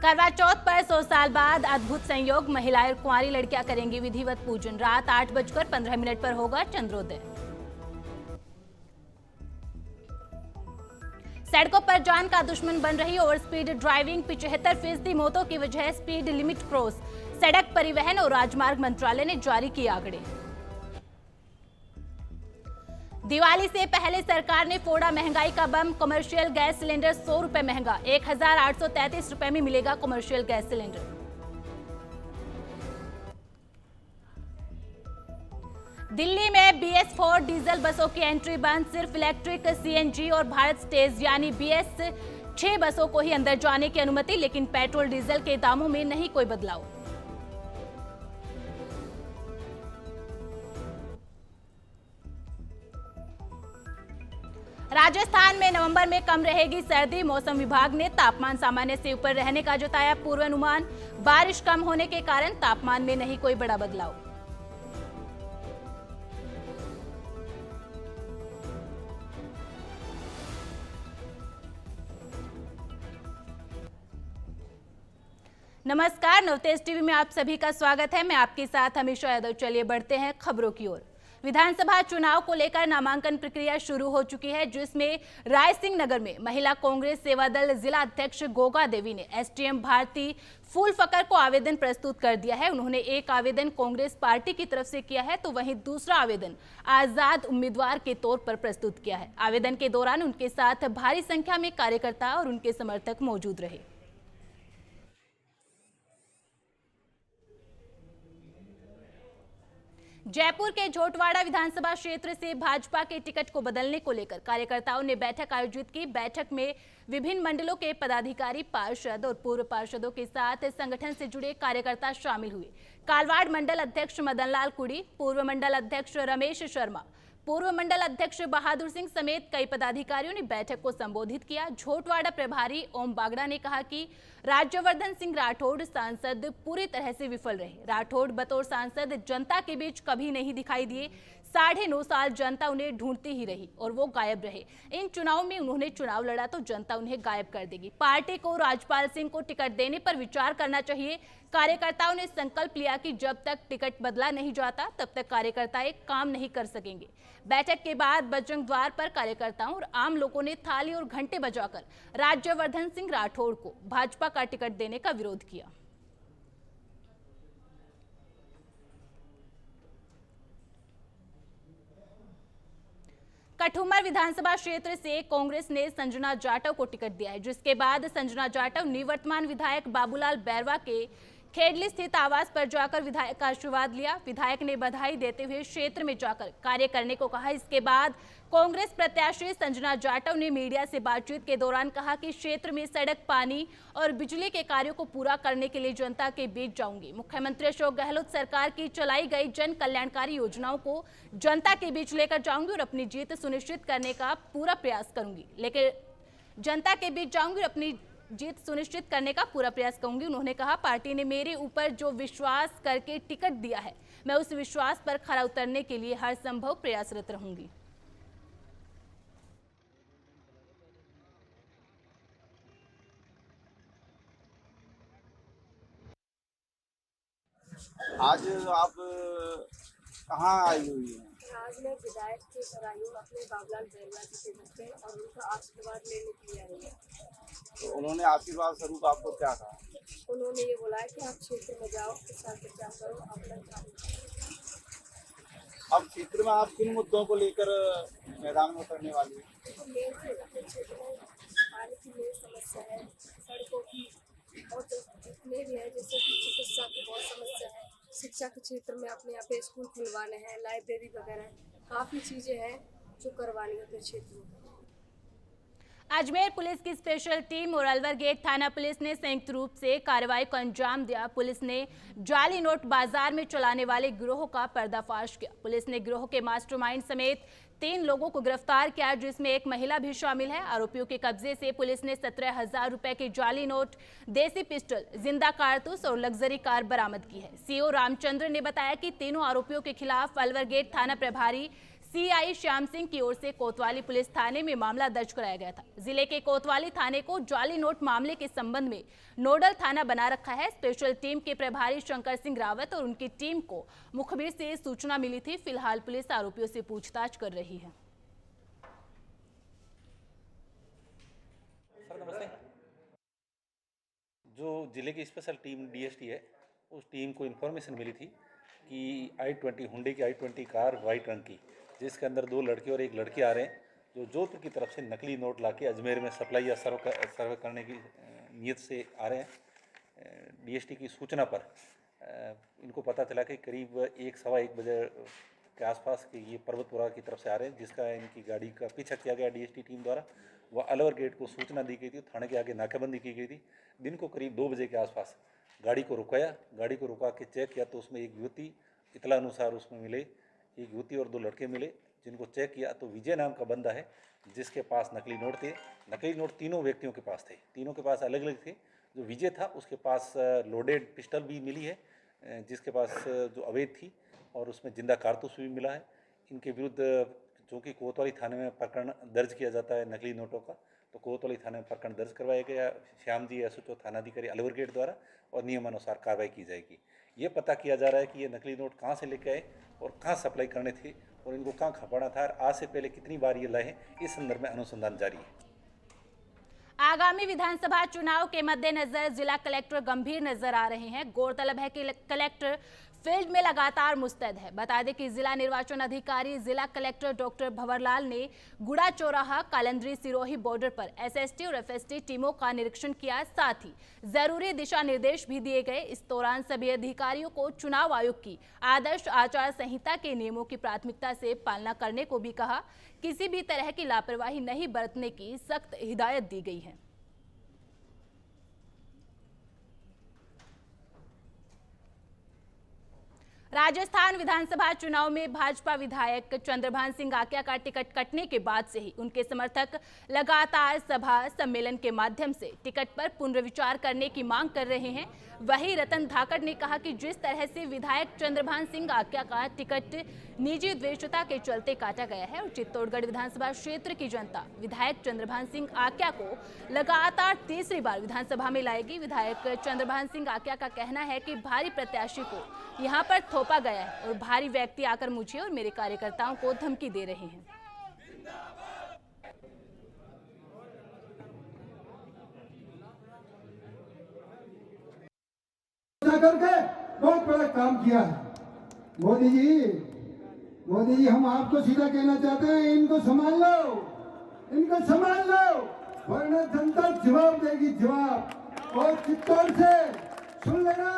करवा चौथ पर 100 साल बाद अद्भुत संयोग, महिलाएं और कुंवारी लड़कियां करेंगी विधिवत पूजन। रात 8:15 पर होगा चंद्रोदय। सड़कों पर जान का दुश्मन बन रही ओवर स्पीड ड्राइविंग, 75% मौतों की वजह स्पीड लिमिट क्रॉस। सड़क परिवहन और राजमार्ग मंत्रालय ने जारी किए आंकड़े। दिवाली से पहले सरकार ने फोड़ा महंगाई का बम, कमर्शियल गैस सिलेंडर 100 रुपए महंगा, 1833 रुपए में मिलेगा कमर्शियल गैस सिलेंडर। दिल्ली में BS4 डीजल बसों की एंट्री बंद, सिर्फ इलेक्ट्रिक, CNG और भारत स्टेज यानी BS6 बसों को ही अंदर जाने की अनुमति, लेकिन पेट्रोल डीजल के दामों में नहीं कोई बदलाव। राजस्थान में नवंबर में कम रहेगी सर्दी, मौसम विभाग ने तापमान सामान्य से ऊपर रहने का जताया पूर्वानुमान। बारिश कम होने के कारण तापमान में नहीं कोई बड़ा बदलाव। नमस्कार, नवतेज टीवी में आप सभी का स्वागत है। मैं आपके साथ हमेशा यादव। चलिए बढ़ते हैं खबरों की ओर। विधानसभा चुनाव को लेकर नामांकन प्रक्रिया शुरू हो चुकी है, जिसमें रायसिंह नगर में महिला कांग्रेस सेवा दल जिला अध्यक्ष गोगा देवी ने SDM भारती फूल फकर को आवेदन प्रस्तुत कर दिया है। उन्होंने एक आवेदन कांग्रेस पार्टी की तरफ से किया है, तो वहीं दूसरा आवेदन आजाद उम्मीदवार के तौर पर प्रस्तुत किया है। आवेदन के दौरान उनके साथ भारी संख्या में कार्यकर्ता और उनके समर्थक मौजूद रहे। जयपुर के झोटवाड़ा विधानसभा क्षेत्र से भाजपा के टिकट को बदलने को लेकर कार्यकर्ताओं ने बैठक आयोजित की। बैठक में विभिन्न मंडलों के पदाधिकारी, पार्षद और पूर्व पार्षदों के साथ संगठन से जुड़े कार्यकर्ता शामिल हुए। कालवाड़ मंडल अध्यक्ष मदनलाल कुड़ी, पूर्व मंडल अध्यक्ष रमेश शर्मा, पूर्व मंडल अध्यक्ष बहादुर सिंह समेत कई पदाधिकारियों ने बैठक को संबोधित किया। झोटवाड़ा प्रभारी ओम बागड़ा ने कहा कि राज्यवर्धन सिंह राठौड़ सांसद पूरी तरह से विफल रहे। राठौड़ बतौर सांसद जनता के बीच कभी नहीं दिखाई दिए। 9.5 साल जनता उन्हें ढूंढती ही रही और वो गायब रहे। इन चुनाव में उन्होंने चुनाव लड़ा तो जनता उन्हें गायब कर देगी। पार्टी को राजपाल सिंह को टिकट देने पर विचार करना चाहिए। कार्यकर्ताओं ने संकल्प लिया कि जब तक टिकट बदला नहीं जाता तब तक कार्यकर्ता एक काम नहीं कर सकेंगे। बैठक के बाद बजरंग द्वार पर कार्यकर्ताओं और आम लोगों ने थाली और घंटे बजाकर राज्यवर्धन सिंह राठौड़ को भाजपा का टिकट देने का विरोध किया। कठुमर विधानसभा क्षेत्र से कांग्रेस ने संजना जाटव को टिकट दिया है, जिसके बाद संजना जाटव निवर्तमान विधायक बाबूलाल बैरवा के खेडली स्थित आवास पर जाकर विधायक का आशीर्वाद लिया। विधायक ने बधाई देते हुए क्षेत्र में जाकर कार्य करने को कहा। इसके बाद कांग्रेस प्रत्याशी संजना जाटव ने मीडिया से बातचीत के दौरान कहा कि क्षेत्र में सड़क, पानी और बिजली के कार्यों को पूरा करने के लिए जनता के बीच जाऊंगी। मुख्यमंत्री अशोक गहलोत सरकार की चलाई गई जन कल्याणकारी योजनाओं को जनता के बीच लेकर जाऊंगी और अपनी जीत सुनिश्चित करने का पूरा प्रयास करूंगी। उन्होंने कहा, पार्टी ने मेरे ऊपर जो विश्वास करके टिकट दिया है, मैं उस विश्वास पर खरा उतरने के लिए हर संभव प्रयासरत रहूंगी। आज आप कहाँ आई हुई हैं? आज मैं विधायक के घर आई हूँ अपने बाबूलाल बैरवा जी के घर पे और उनका आशीर्वाद लेने के लिए आई हूँ। तो उन्होंने आशीर्वाद स्वरूप आपको क्या कहा? उन्होंने ये बोला है कि आप क्षेत्र में जाओ, प्रचार प्रचार करो, अपना काम करो। अब क्षेत्र में आप किन मुद्दों को लेकर मैदान में उतरने वाली हैं? तो मेन अपने क्षेत्र में पानी की मेन समस्या है, सड़कों की, और जितने भी है जैसे कि चिकित्सा की बहुत समस्या है। शिक्षा के क्षेत्र में अपने यहाँ पे स्कूल खुलवाने हैं, लाइब्रेरी वगैरह, काफ़ी चीज़ें हैं जो करवानी है अपने क्षेत्र में। अजमेर पुलिस की स्पेशल टीम और अलवर गेट थाना पुलिस ने संयुक्त रूप से कार्रवाई को अंजाम दिया। पुलिस ने जाली नोट बाजार में चलाने वाले गिरोह का पर्दाफाश किया। पुलिस ने गिरोह के मास्टरमाइंड समेत 3 लोगों को गिरफ्तार किया, जिसमें एक महिला भी शामिल है। आरोपियों के कब्जे से पुलिस ने 17,000 रुपए के जाली नोट, देसी पिस्टल, जिंदा कारतूस और लग्जरी कार बरामद की है। CO रामचंद्र ने बताया कि तीनों आरोपियों के खिलाफ अलवर गेट थाना प्रभारी सीआई श्याम सिंह की ओर से कोतवाली पुलिस थाने में मामला दर्ज कराया गया था। जिले के कोतवाली थाने को जाली नोट मामले के संबंध में नोडल थाना बना रखा है। स्पेशल टीम के प्रभारी शंकर सिंह रावत और उनकी टीम को मुखबिर से सूचना मिली थी। फिलहाल पुलिस आरोपियों से पूछताछ कर रही है। सर नमस्ते। जो जिले की स्पेशल टीम डीएसटी है, उस टीम को इन्फॉर्मेशन मिली थी कि i20 हुंडई की i20 कार वाइट रंग की, जिसके अंदर 2 लड़के और 1 लड़की आ रहे हैं, जो जोधपुर की तरफ से नकली नोट लाके अजमेर में सप्लाई या सर्व करने की नीयत से आ रहे हैं। डीएसटी की सूचना पर इनको पता चला कि करीब 1-1:15 बजे के आसपास कि ये पर्वतपुरा की तरफ से आ रहे हैं, जिसका इनकी गाड़ी का पीछा किया गया डीएसटी टीम द्वारा। वह अलवर गेट को सूचना दी गई थी, थाने के आगे नाकाबंदी की गई थी। दिन को करीब 2 बजे के आसपास गाड़ी को रुकाया, गाड़ी को रुका के चेक किया तो उसमें एक युवती, इतला अनुसार उसमें मिले एक युवती और 2 लड़के मिले, जिनको चेक किया तो विजय नाम का बंदा है, जिसके पास नकली नोट थे। नकली नोट तीनों व्यक्तियों के पास थे, तीनों के पास अलग अलग थे। जो विजय था उसके पास लोडेड पिस्टल भी मिली है, जिसके पास जो अवैध थी, और उसमें जिंदा कारतूस भी मिला है। इनके विरुद्ध चूँकि कोतवाली थाने में प्रकरण दर्ज किया जाता है नकली नोटों का, तो कोतवाली थाने में प्रकरण दर्ज करवाया गया श्याम जी एसओ थानाधिकारी अलवर गेट द्वारा, और नियमानुसार कार्रवाई की जाएगी। ये पता किया जा रहा है कि ये नकली नोट कहाँ से लेके आए और कहाँ सप्लाई करने थे और इनको कहाँ खपाना था, और आज से पहले कितनी बार ये लाए हैं, इस संदर्भ में अनुसंधान जारी है। आगामी विधानसभा चुनाव के मद्देनजर जिला कलेक्टर गंभीर नजर आ रहे हैं। गौरतलब है कि कलेक्टर फील्ड में लगातार मुस्तैद है। बता दें कि जिला निर्वाचन अधिकारी जिला कलेक्टर डॉक्टर भंवरलाल ने गुड़ा चौराहा कालंद्री सिरोही बॉर्डर पर एसएसटी और एफएसटी टीमों का निरीक्षण किया, साथ ही जरूरी दिशा निर्देश भी दिए गए। इस दौरान सभी अधिकारियों को चुनाव आयोग की आदर्श आचार संहिता के नियमों की प्राथमिकता से पालना करने को भी कहा। किसी भी तरह की लापरवाही नहीं बरतने की सख्त हिदायत दी गई है। राजस्थान विधानसभा चुनाव में भाजपा विधायक चंद्रभान सिंह आक्या का टिकट कटने के बाद से ही उनके समर्थक लगातार सभा सम्मेलन के माध्यम से टिकट पर पुनर्विचार करने की मांग कर रहे हैं। वहीं रतन धाकड़ ने कहा कि जिस तरह से विधायक चंद्रभान सिंह आक्या का टिकट निजी द्वेषता के चलते काटा गया है और चित्तौड़गढ़ विधानसभा क्षेत्र की जनता विधायक चंद्रभान सिंह आक्या को लगातार तीसरी बार विधानसभा में लाएगी। विधायक चंद्रभान सिंह आक्या का कहना है कि भारी प्रत्याशी को यहाँ पर थोपा गया है और भारी व्यक्ति आकर मुझे और मेरे कार्यकर्ताओं को धमकी दे रहे हैं। करके बहुत बड़ा काम किया है मोदी जी, हम आपको सीधा कहना चाहते हैं, इनको संभाल लो, वरना जनता जवाब देगी, जवाब। और चित्तौड़ से सुन लेना,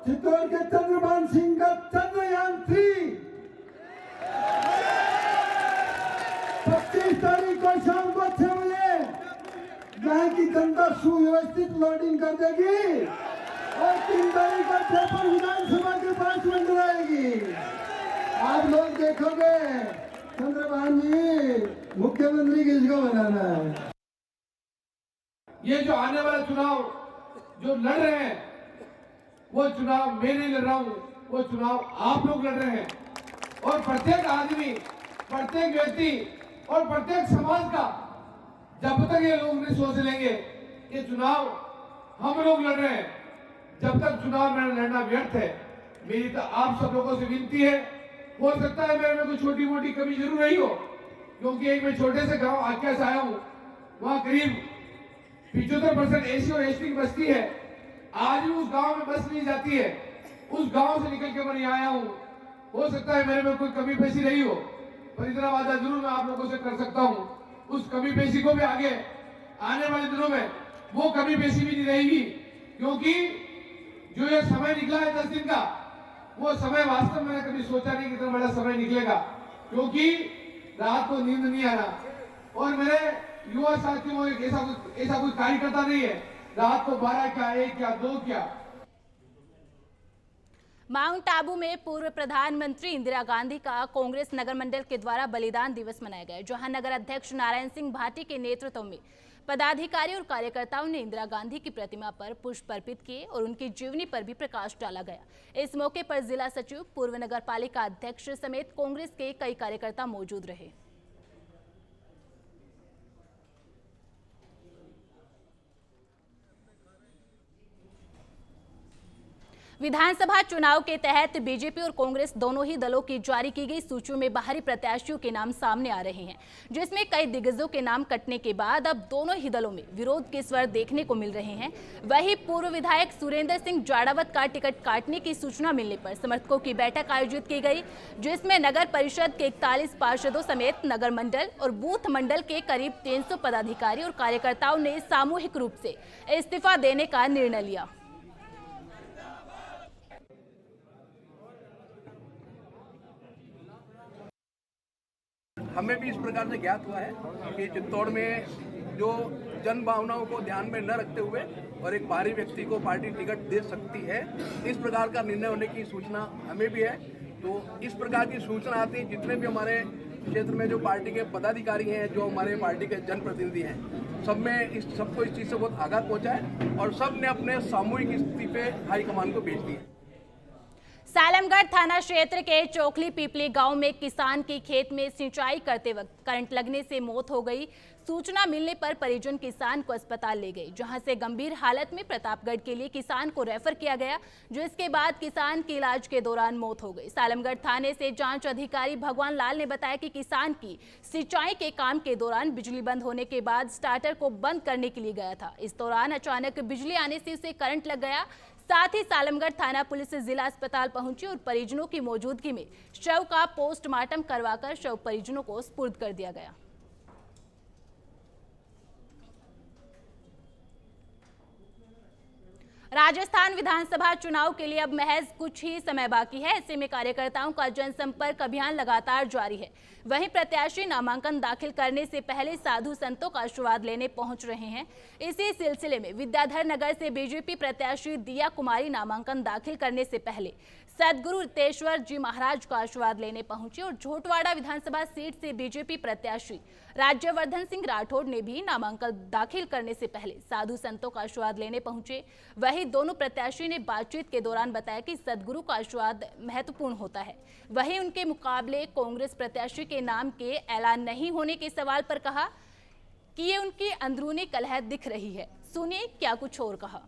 चित्तौड़ के चंद्रभान सिंह का चंद्रयान 3 25 तारीख को शाम को 6 बजे यहाँ की जनता सुव्यवस्थित लोडिंग कर देगी और 3 तारीख को जयपुर विधानसभा के पास मंडल आएगी। आप लोग देखोगे चंद्रभान जी मुख्यमंत्री किसको बनाना है। ये जो आने वाला चुनाव जो लड़ रहे हैं, वो चुनाव मैं नहीं लड़ रहा हूँ, वो चुनाव आप लोग लड़ रहे हैं। और प्रत्येक आदमी, प्रत्येक व्यक्ति और प्रत्येक समाज का जब तक ये लोग नहीं सोच लेंगे कि चुनाव हम लोग लड़ रहे हैं, जब तक चुनाव में लड़ना व्यर्थ है। मेरी तो आप सब लोगों से विनती है, हो सकता है मेरे में कोई छोटी मोटी कमी जरूर रही हो, क्योंकि एक मैं छोटे से गांव आक्या से आया हूँ, वहाँ करीब 75% एसी और एसटी की बस्ती है। आज भी उस गांव में बस नहीं जाती है, उस गांव से निकल के मैं यहाँ आया हूँ। हो सकता है मेरे में कोई कमी पेशी रही हो, पर इतना वादा जरूर मैं आप लोगों से कर सकता हूँ, उस कमी पेशी को भी आगे आने वाले दिनों में वो कमी पेशी भी नहीं रहेगी। क्योंकि जो ये समय निकला है 10 दिन का, वो समय वास्तव में मैंने कभी सोचा नहीं कि इतना बड़ा समय निकलेगा, क्योंकि रात को नींद नहीं आ रहा। और मेरे युवा साथियों, ऐसा कोई कार्यकर्ता नहीं है रात को 12 क्या 1 क्या 2 क्या। माउंट आबू में पूर्व प्रधानमंत्री इंदिरा गांधी का कांग्रेस नगर मंडल के द्वारा बलिदान दिवस मनाया गया, जहां नगर अध्यक्ष नारायण सिंह भाटी के नेतृत्व में पदाधिकारी और कार्यकर्ताओं ने इंदिरा गांधी की प्रतिमा पर पुष्प अर्पित किए और उनकी जीवनी पर भी प्रकाश डाला गया। इस मौके पर जिला सचिव, पूर्व नगरपालिका अध्यक्ष समेत कांग्रेस के कई कार्यकर्ता मौजूद रहे। विधानसभा चुनाव के तहत बीजेपी और कांग्रेस दोनों ही दलों की जारी की गई सूचियों में बाहरी प्रत्याशियों के नाम सामने आ रहे हैं, जिसमें कई दिग्गजों के नाम कटने के बाद अब दोनों ही दलों में विरोध के स्वर देखने को मिल रहे हैं। वहीं पूर्व विधायक सुरेंद्र सिंह जाड़ावत का टिकट काटने की सूचना मिलने पर समर्थकों की बैठक आयोजित की गई, जिसमें नगर परिषद के 41 पार्षदों समेत नगर मंडल और बूथ मंडल के करीब 300 पदाधिकारी और कार्यकर्ताओं ने सामूहिक रूप से इस्तीफा देने का निर्णय लिया। हमें भी इस प्रकार से ज्ञात हुआ है कि चित्तौड़ में जो जन भावनाओं को ध्यान में न रखते हुए और एक बाहरी व्यक्ति को पार्टी टिकट दे सकती है, इस प्रकार का निर्णय होने की सूचना हमें भी है। तो इस प्रकार की सूचना आती है, जितने भी हमारे क्षेत्र में जो पार्टी के पदाधिकारी हैं, जो हमारे पार्टी के जनप्रतिनिधि हैं, सबको इस चीज़ से बहुत आगाह पहुंचा है और सब ने अपने सामूहिक इस्तीफे हाईकमान को भेज दिए। सालमगढ़ थाना क्षेत्र के चोखली पीपली गांव में किसान की खेत में सिंचाई करते वक्त करंट लगने से मौत हो गई। सूचना मिलने पर परिजन किसान को अस्पताल ले गए, जहां से गंभीर हालत में प्रतापगढ़ के लिए किसान को रेफर किया गया, जिसके बाद किसान की इलाज के दौरान मौत हो गई। सालमगढ़ थाने से जांच अधिकारी भगवान लाल ने बताया कि किसान की सिंचाई के काम के दौरान बिजली बंद होने के बाद स्टार्टर को बंद करने के लिए गया था। इस दौरान अचानक बिजली आने से उसे करंट लग गया। साथ ही सालमगढ़ थाना पुलिस जिला अस्पताल पहुंची और परिजनों की मौजूदगी में शव का पोस्टमार्टम करवाकर शव परिजनों को सुपुर्द कर दिया गया। राजस्थान विधानसभा चुनाव के लिए अब महज कुछ ही समय बाकी है। ऐसे में कार्यकर्ताओं का जनसंपर्क अभियान लगातार जारी है। वहीं प्रत्याशी नामांकन दाखिल करने से पहले साधु संतों का आशीर्वाद लेने पहुंच रहे हैं। इसी सिलसिले में विद्याधर नगर से बीजेपी प्रत्याशी दिया कुमारी नामांकन दाखिल करने से पहले सदगुरु रितेश्वर जी महाराज का आशीर्वाद लेने पहुंचे और झोटवाड़ा विधानसभा सीट से बीजेपी प्रत्याशी राज्यवर्धन सिंह राठौड़ ने भी नामांकन दाखिल करने से पहले साधु संतों का आशीर्वाद लेने पहुंचे। वहीं दोनों प्रत्याशी ने बातचीत के दौरान बताया कि सदगुरु का आशीर्वाद महत्वपूर्ण होता है। वहीं उनके मुकाबले कांग्रेस प्रत्याशी के नाम के ऐलान नहीं होने के सवाल पर कहा कि ये उनकी अंदरूनी कलह दिख रही है। सुनिए क्या कुछ और कहा।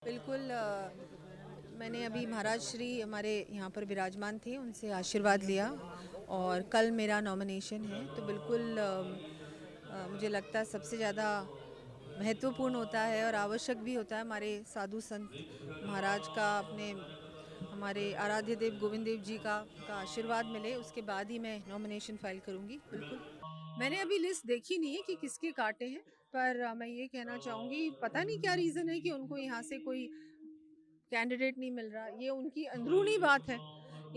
बिल्कुल, मैंने अभी महाराज श्री हमारे यहाँ पर विराजमान थे, उनसे आशीर्वाद लिया और कल मेरा नॉमिनेशन है। तो बिल्कुल मुझे लगता है सबसे ज़्यादा महत्वपूर्ण होता है और आवश्यक भी होता है हमारे साधु संत महाराज का, अपने हमारे आराध्य देव गोविंद देव जी का आशीर्वाद मिले, उसके बाद ही मैं नॉमिनेशन फाइल करूँगी। बिल्कुल, मैंने अभी लिस्ट देखी नहीं है कि किसके काटे हैं, पर मैं ये कहना चाहूँगी पता नहीं क्या रीज़न है कि उनको यहाँ से कोई कैंडिडेट नहीं मिल रहा। ये उनकी अंदरूनी बात है,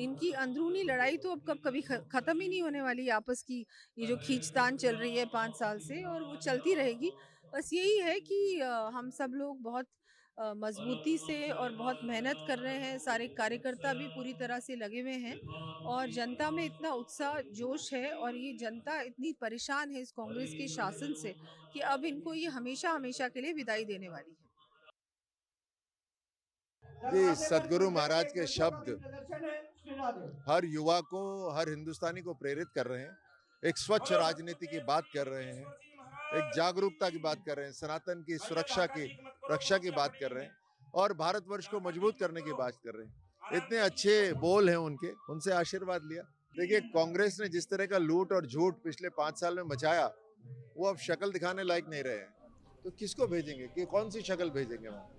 इनकी अंदरूनी लड़ाई तो अब कभी ख़त्म ही नहीं होने वाली। आपस की ये जो खींचतान चल रही है 5 साल से, और वो चलती रहेगी। बस यही है कि हम सब लोग बहुत मजबूती से और बहुत मेहनत कर रहे हैं। सारे कार्यकर्ता भी पूरी तरह से लगे हुए हैं और जनता में इतना उत्साह जोश है और ये जनता इतनी परेशान है इस कांग्रेस के शासन से कि अब इनको ये हमेशा हमेशा के लिए विदाई देने वाली है। जी, सदगुरु महाराज के शब्द हर युवा को, हर हिंदुस्तानी को प्रेरित कर रहे हैं। एक स्वच्छ राजनीति की बात कर रहे हैं, एक जागरूकता की बात कर रहे हैं, सनातन की सुरक्षा की रक्षा की बात कर रहे हैं और भारतवर्ष को मजबूत करने की बात कर रहे हैं। इतने अच्छे बोल हैं उनके, उनसे आशीर्वाद लिया। देखिए, कांग्रेस ने जिस तरह का लूट और झूठ पिछले 5 साल में मचाया, वो अब शक्ल दिखाने लायक नहीं रहे हैं। तो किसको भेजेंगे, कि कौन सी शक्ल भेजेंगे वहाँ?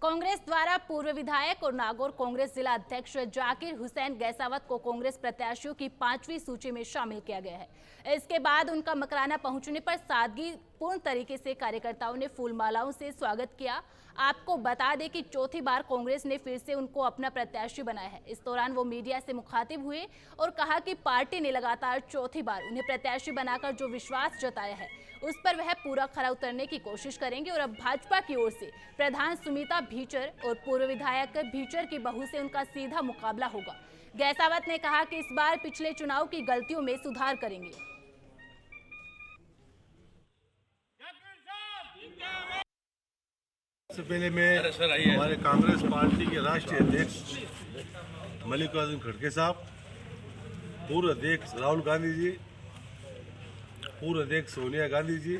कांग्रेस द्वारा पूर्व विधायक और नागौर कांग्रेस जिला अध्यक्ष जाकिर हुसैन गैसावत को कांग्रेस प्रत्याशियों की 5वीं सूची में शामिल किया गया है। इसके बाद उनका मकराना पहुंचने पर सादगी पूर्ण तरीके से कार्यकर्ताओं ने फूल मालाओं से स्वागत किया। आपको बता दें कि चौथी बार कांग्रेस ने फिर से उनको अपना प्रत्याशी बनाया है। इस दौरान वो मीडिया से मुखातिब हुए और कहा कि पार्टी ने लगातार चौथी बार उन्हें प्रत्याशी बनाकर जो विश्वास जताया है, उस पर वह पूरा खरा उतरने की कोशिश करेंगे और अब भाजपा की ओर से प्रधान सुमिता भीचर और पूर्व विधायक भीचर की बहू से उनका सीधा मुकाबला होगा। गैसावत ने कहा कि इस बार पिछले चुनाव की गलतियों में सुधार करेंगे। सबसे पहले मैं हमारे कांग्रेस पार्टी के राष्ट्रीय अध्यक्ष मल्लिकार्जुन खड़गे साहब, पूर्व अध्यक्ष राहुल गांधी जी, पूर्व अध्यक्ष सोनिया गांधी जी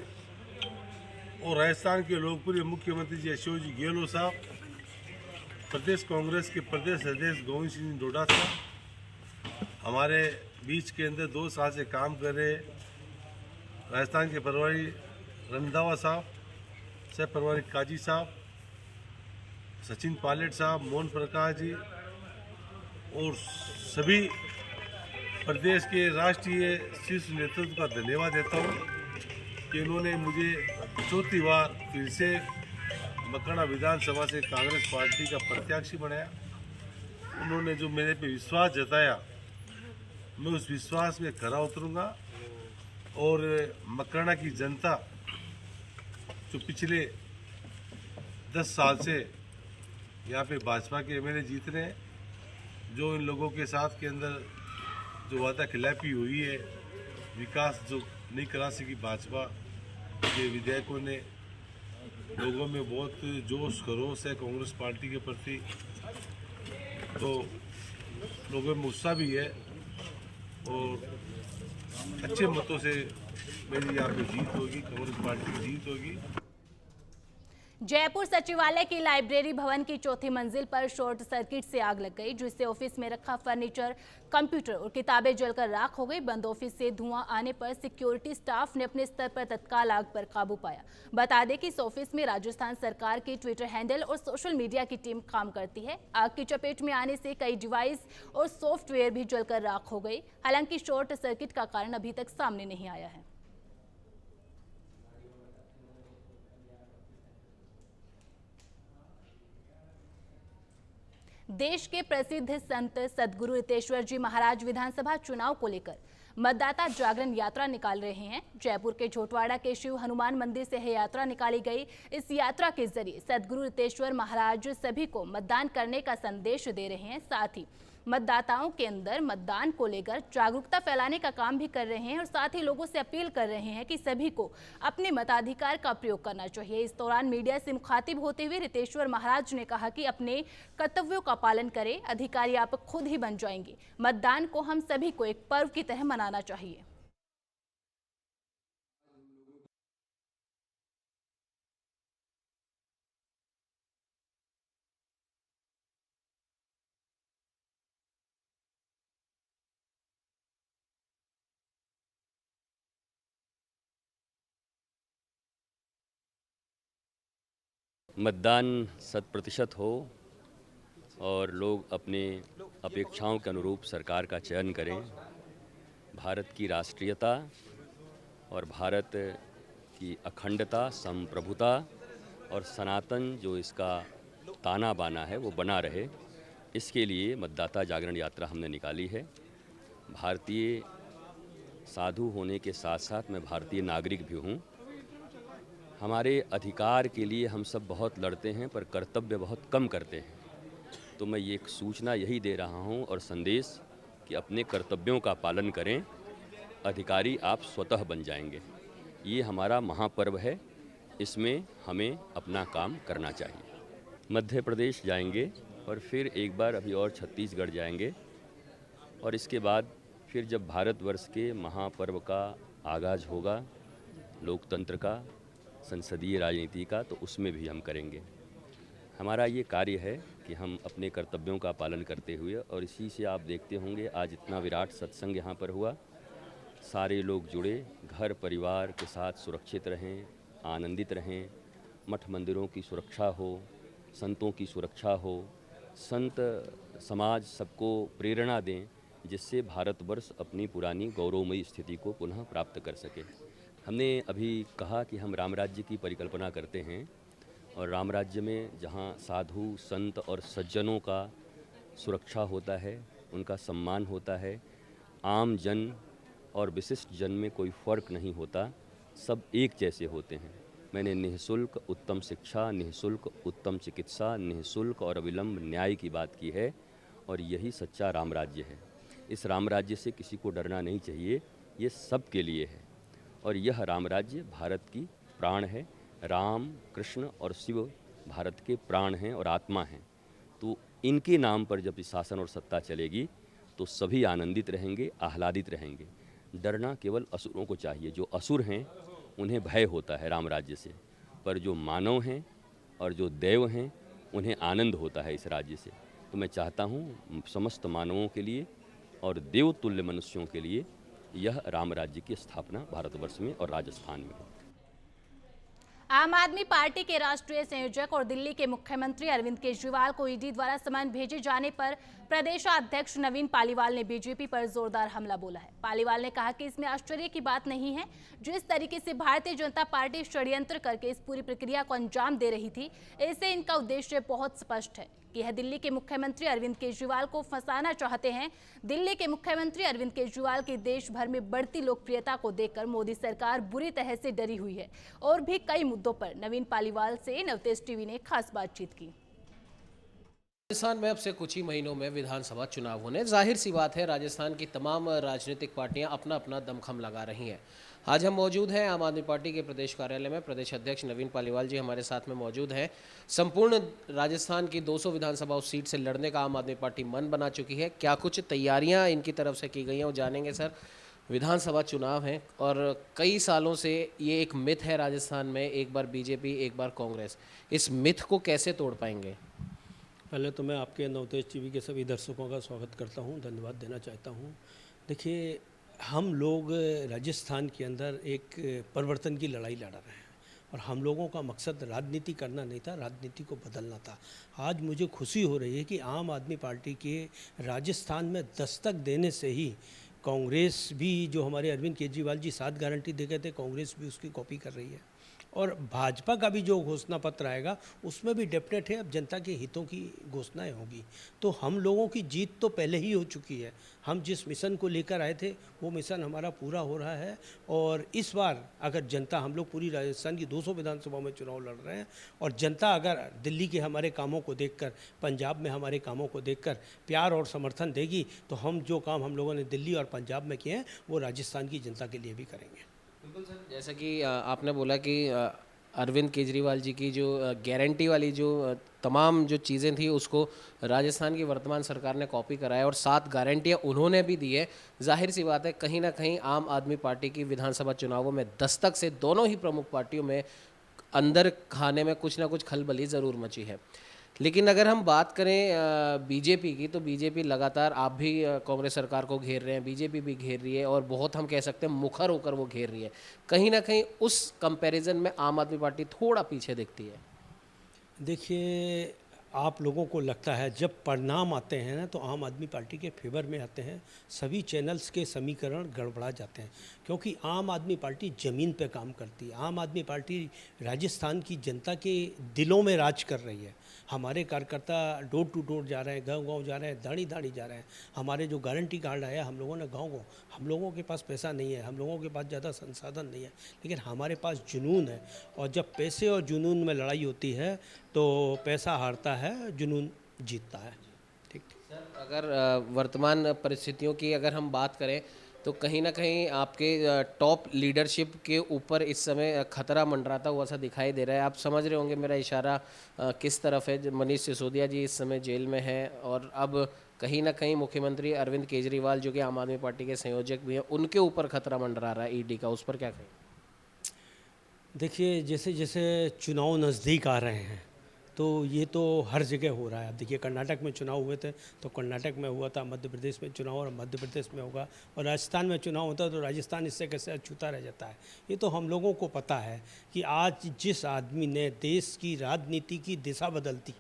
और राजस्थान के लोकप्रिय मुख्यमंत्री जी अशोक जी गहलोत साहब, प्रदेश कांग्रेस के प्रदेश अध्यक्ष गोविंद सिंह डोडा साहब, हमारे बीच के अंदर 2 साल से काम कर रहे राजस्थान के प्रभारी रंधावा साहब, सह प्रभारी काजी साहब, सचिन पायलट साहब, मोहन प्रकाश जी और सभी प्रदेश के राष्ट्रीय शीर्ष नेतृत्व का धन्यवाद देता हूँ कि उन्होंने मुझे 4थी बार फिर से मकराना विधानसभा से कांग्रेस पार्टी का प्रत्याशी बनाया। उन्होंने जो मेरे पे विश्वास जताया, मैं उस विश्वास में खरा उतरूंगा और मकराना की जनता जो पिछले 10 साल से यहाँ पे भाजपा के एमएलए जीत रहे हैं, जो इन लोगों के साथ के अंदर जो वादा खिलाफी हुई है, विकास जो नहीं करा सकी भाजपा के विधायकों ने, लोगों में बहुत जोश खरोश है कांग्रेस पार्टी के प्रति, तो लोगों में उत्साह भी है और अच्छे मतों से मेरी यहाँ पे जीत होगी, कांग्रेस पार्टी की जीत होगी। जयपुर सचिवालय की लाइब्रेरी भवन की 4थी मंजिल पर शॉर्ट सर्किट से आग लग गई, जिससे ऑफिस में रखा फर्नीचर, कंप्यूटर और किताबें जलकर राख हो गई। बंद ऑफिस से धुआं आने पर सिक्योरिटी स्टाफ ने अपने स्तर पर तत्काल आग पर काबू पाया। बता दें कि इस ऑफिस में राजस्थान सरकार की ट्विटर हैंडल और सोशल मीडिया की टीम काम करती है। आग की चपेट में आने से कई डिवाइस और सॉफ्टवेयर भी जलकर राख हो गई। हालांकि शॉर्ट सर्किट का कारण अभी तक सामने नहीं आया है। देश के प्रसिद्ध संत सद्गुरु रितेश्वर जी महाराज विधानसभा चुनाव को लेकर मतदाता जागरण यात्रा निकाल रहे हैं। जयपुर के झोटवाड़ा के शिव हनुमान मंदिर से यह यात्रा निकाली गई। इस यात्रा के जरिए सद्गुरु रितेश्वर महाराज सभी को मतदान करने का संदेश दे रहे हैं। साथ ही मतदाताओं के अंदर मतदान को लेकर जागरूकता फैलाने का काम भी कर रहे हैं और साथ ही लोगों से अपील कर रहे हैं कि सभी को अपने मताधिकार का प्रयोग करना चाहिए। इस दौरान मीडिया से मुखातिब होते हुए रितेश्वर महाराज ने कहा कि अपने कर्तव्यों का पालन करें, अधिकारी आप खुद ही बन जाएंगे। मतदान को हम सभी को एक पर्व की तरह मनाना चाहिए। मतदान 100% हो और लोग अपने अपेक्षाओं के अनुरूप सरकार का चयन करें। भारत की राष्ट्रीयता और भारत की अखंडता, संप्रभुता और सनातन जो इसका ताना बाना है वो बना रहे, इसके लिए मतदाता जागरण यात्रा हमने निकाली है। भारतीय साधु होने के साथ साथ मैं भारतीय नागरिक भी हूँ। हमारे अधिकार के लिए हम सब बहुत लड़ते हैं पर कर्तव्य बहुत कम करते हैं। तो मैं ये एक सूचना यही दे रहा हूँ और संदेश कि अपने कर्तव्यों का पालन करें, अधिकारी आप स्वतः बन जाएंगे। ये हमारा महापर्व है, इसमें हमें अपना काम करना चाहिए। मध्य प्रदेश जाएंगे और फिर एक बार अभी और छत्तीसगढ़ जाएंगे और इसके बाद फिर जब भारतवर्ष के महापर्व का आगाज़ होगा, लोकतंत्र का, संसदीय राजनीति का, तो उसमें भी हम करेंगे। हमारा ये कार्य है कि हम अपने कर्तव्यों का पालन करते हुए, और इसी से आप देखते होंगे आज इतना विराट सत्संग यहाँ पर हुआ, सारे लोग जुड़े, घर परिवार के साथ सुरक्षित रहें, आनंदित रहें, मठ मंदिरों की सुरक्षा हो, संतों की सुरक्षा हो, संत समाज सबको प्रेरणा दें जिससे भारतवर्ष अपनी पुरानी गौरवमयी स्थिति को पुनः प्राप्त कर सके। हमने अभी कहा कि हम राम राज्य की परिकल्पना करते हैं और राम राज्य में जहाँ साधु संत और सज्जनों का सुरक्षा होता है, उनका सम्मान होता है, आम जन और विशिष्ट जन में कोई फ़र्क नहीं होता, सब एक जैसे होते हैं। मैंने निःशुल्क उत्तम शिक्षा, निःशुल्क उत्तम चिकित्सा, निःशुल्क और अविलंब न्याय की बात की है और यही सच्चा राम राज्य है। इस राम राज्य से किसी को डरना नहीं चाहिए, ये सब के लिए है और यह राम राज्य भारत की प्राण है। राम, कृष्ण और शिव भारत के प्राण हैं और आत्मा हैं। तो इनके नाम पर जब शासन और सत्ता चलेगी तो सभी आनंदित रहेंगे, आह्लादित रहेंगे। डरना केवल असुरों को चाहिए। जो असुर हैं उन्हें भय होता है राम राज्य से, पर जो मानव हैं और जो देव हैं उन्हें आनंद होता है इस राज्य से। तो मैं चाहता हूँ समस्त मानवों के लिए और देवतुल्य मनुष्यों के लिए यह राम राज्य की स्थापना भारतवर्ष में और राजस्थान में हो। आम आदमी पार्टी के राष्ट्रीय संयोजक और दिल्ली के मुख्यमंत्री अरविंद केजरीवाल को ईडी द्वारा समन भेजे जाने पर प्रदेशाध्यक्ष नवीन पालीवाल ने बीजेपी पर जोरदार हमला बोला है। पालीवाल ने कहा कि इसमें आश्चर्य की बात नहीं है। जिस तरीके से भारतीय जनता पार्टी षड्यंत्र करके इस पूरी प्रक्रिया को अंजाम दे रही थी, इससे इनका उद्देश्य बहुत स्पष्ट है कि यह दिल्ली के मुख्यमंत्री अरविंद केजरीवाल को फंसाना चाहते हैं। दिल्ली के मुख्यमंत्री अरविंद केजरीवाल की देश भर में बढ़ती लोकप्रियता को देखकर मोदी सरकार बुरी तरह से डरी हुई है। और भी कई मुद्दों पर नवीन पालीवाल से नवतेज टीवी ने खास बातचीत की। राजस्थान में अब से कुछ ही महीनों में विधानसभा चुनाव होने, जाहिर सी बात है राजस्थान की तमाम राजनीतिक पार्टियां अपना अपना दमखम लगा रही हैं। आज हम मौजूद हैं आम आदमी पार्टी के प्रदेश कार्यालय में। प्रदेश अध्यक्ष नवीन पालीवाल जी हमारे साथ में मौजूद हैं। संपूर्ण राजस्थान की 200 विधानसभा सीट से लड़ने का आम आदमी पार्टी मन बना चुकी है। क्या कुछ तैयारियां इनकी तरफ से की गई हैं वो जानेंगे। सर, विधानसभा चुनाव हैं और कई सालों से ये एक मिथ है राजस्थान में, एक बार बीजेपी एक बार कांग्रेस। इस मिथ को कैसे तोड़ पाएंगे? पहले तो मैं आपके नवतेज टीवी के सभी दर्शकों का स्वागत करता हूं, धन्यवाद देना चाहता हूं। देखिए, हम लोग राजस्थान के अंदर एक परिवर्तन की लड़ाई लड़ रहे हैं और हम लोगों का मकसद राजनीति करना नहीं था, राजनीति को बदलना था। आज मुझे खुशी हो रही है कि आम आदमी पार्टी के राजस्थान में दस्तक देने से ही कांग्रेस भी, जो हमारे अरविंद केजरीवाल जी 7 गारंटी दे गए थे, कांग्रेस भी उसकी कॉपी कर रही है। और भाजपा का भी जो घोषणा पत्र आएगा उसमें भी डेफिनेट है अब जनता के हितों की घोषणाएं होगी। तो हम लोगों की जीत तो पहले ही हो चुकी है। हम जिस मिशन को लेकर आए थे वो मिशन हमारा पूरा हो रहा है। और इस बार अगर जनता, हम लोग पूरी राजस्थान की 200 विधानसभाओं में चुनाव लड़ रहे हैं और जनता अगर दिल्ली के हमारे कामों को देखकर, पंजाब में हमारे कामों को देखकर प्यार और समर्थन देगी तो हम जो काम हम लोगों ने दिल्ली और पंजाब में किए हैं वो राजस्थान की जनता के लिए भी करेंगे। बिल्कुल सर, जैसा कि आपने बोला कि अरविंद केजरीवाल जी की जो गारंटी वाली जो तमाम जो चीज़ें थी उसको राजस्थान की वर्तमान सरकार ने कॉपी कराया और 7 गारंटियाँ उन्होंने भी दी है। जाहिर सी बात है कहीं ना कहीं आम आदमी पार्टी की विधानसभा चुनावों में दस्तक से दोनों ही प्रमुख पार्टियों में अंदर खाने में कुछ ना कुछ खलबली ज़रूर मची है। लेकिन अगर हम बात करें बीजेपी की, तो बीजेपी लगातार, आप भी कांग्रेस सरकार को घेर रहे हैं, बीजेपी भी घेर रही है और बहुत हम कह सकते हैं मुखर होकर वो घेर रही है। कहीं ना कहीं उस कंपैरिजन में आम आदमी पार्टी थोड़ा पीछे दिखती है। देखिए, आप लोगों को लगता है जब परिणाम आते हैं ना तो आम आदमी पार्टी के फेवर में आते हैं, सभी चैनल्स के समीकरण गड़बड़ा जाते हैं, क्योंकि आम आदमी पार्टी ज़मीन पे काम करती है। आम आदमी पार्टी राजस्थान की जनता के दिलों में राज कर रही है। हमारे कार्यकर्ता डोर टू डोर जा रहे हैं, गांव-गांव जा रहे हैं, दाढ़ी दाढ़ी जा रहे हैं। हमारे जो गारंटी कार्ड आया हम लोगों ने गाँव, हम लोगों के पास पैसा नहीं है, हम लोगों के पास ज़्यादा संसाधन नहीं है, लेकिन हमारे पास जुनून है। और जब पैसे और जुनून में लड़ाई होती है तो पैसा हारता है, जुनून जीतता है। ठीक सर, अगर वर्तमान परिस्थितियों की अगर हम बात करें तो कहीं ना कहीं आपके टॉप लीडरशिप के ऊपर इस समय खतरा मंडराता हुआ सा दिखाई दे रहा है। आप समझ रहे होंगे मेरा इशारा किस तरफ है। मनीष सिसोदिया जी इस समय जेल में हैं और अब कहीं ना कहीं मुख्यमंत्री अरविंद केजरीवाल जो कि आम आदमी पार्टी के संयोजक भी हैं, उनके ऊपर खतरा मंडरा रहा है ईडी का। उस पर क्या कहें? देखिए, जैसे जैसे चुनाव नज़दीक आ रहे हैं तो ये तो हर जगह हो रहा है। अब देखिए, कर्नाटक में चुनाव हुए थे तो कर्नाटक में हुआ था, मध्य प्रदेश में चुनाव और मध्य प्रदेश में होगा, और राजस्थान में चुनाव होता है तो राजस्थान इससे कैसे अछूता रह जाता है। ये तो हम लोगों को पता है कि आज जिस आदमी ने देश की राजनीति की दिशा बदलती,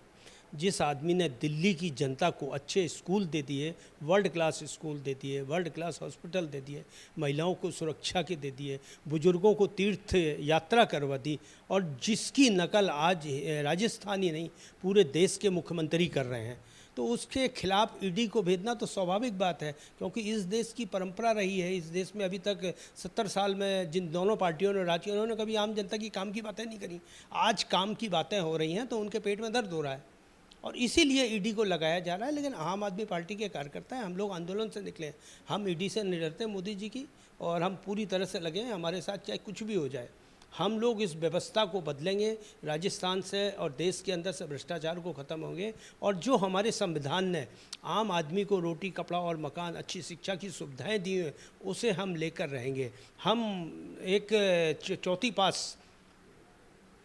जिस आदमी ने दिल्ली की जनता को अच्छे स्कूल दे दिए, वर्ल्ड क्लास स्कूल दे दिए, वर्ल्ड क्लास हॉस्पिटल दे दिए, महिलाओं को सुरक्षा के दे दिए, बुजुर्गों को तीर्थ यात्रा करवा दी, और जिसकी नकल आज राजस्थान ही नहीं पूरे देश के मुख्यमंत्री कर रहे हैं, तो उसके खिलाफ ईडी को भेजना तो स्वाभाविक बात है। क्योंकि इस देश की परंपरा रही है, इस देश में अभी तक 70 साल में जिन दोनों पार्टियों ने राज किया, उन्होंने कभी आम जनता की काम की बातें नहीं करी। आज काम की बातें हो रही हैं तो उनके पेट में दर्द हो रहा है और इसीलिए ईडी को लगाया जा रहा है। लेकिन आम आदमी पार्टी के कार्यकर्ता हैं, हम लोग आंदोलन से निकले हैं, हम ईडी से नहीं डरते मोदी जी की, और हम पूरी तरह से लगे हैं, हमारे साथ चाहे कुछ भी हो जाए। हम लोग इस व्यवस्था को बदलेंगे, राजस्थान से और देश के अंदर से भ्रष्टाचार को ख़त्म होंगे, और जो हमारे संविधान ने आम आदमी को रोटी, कपड़ा और मकान, अच्छी शिक्षा की सुविधाएं दी हैं, उसे हम लेकर रहेंगे। हम एक चौथी पास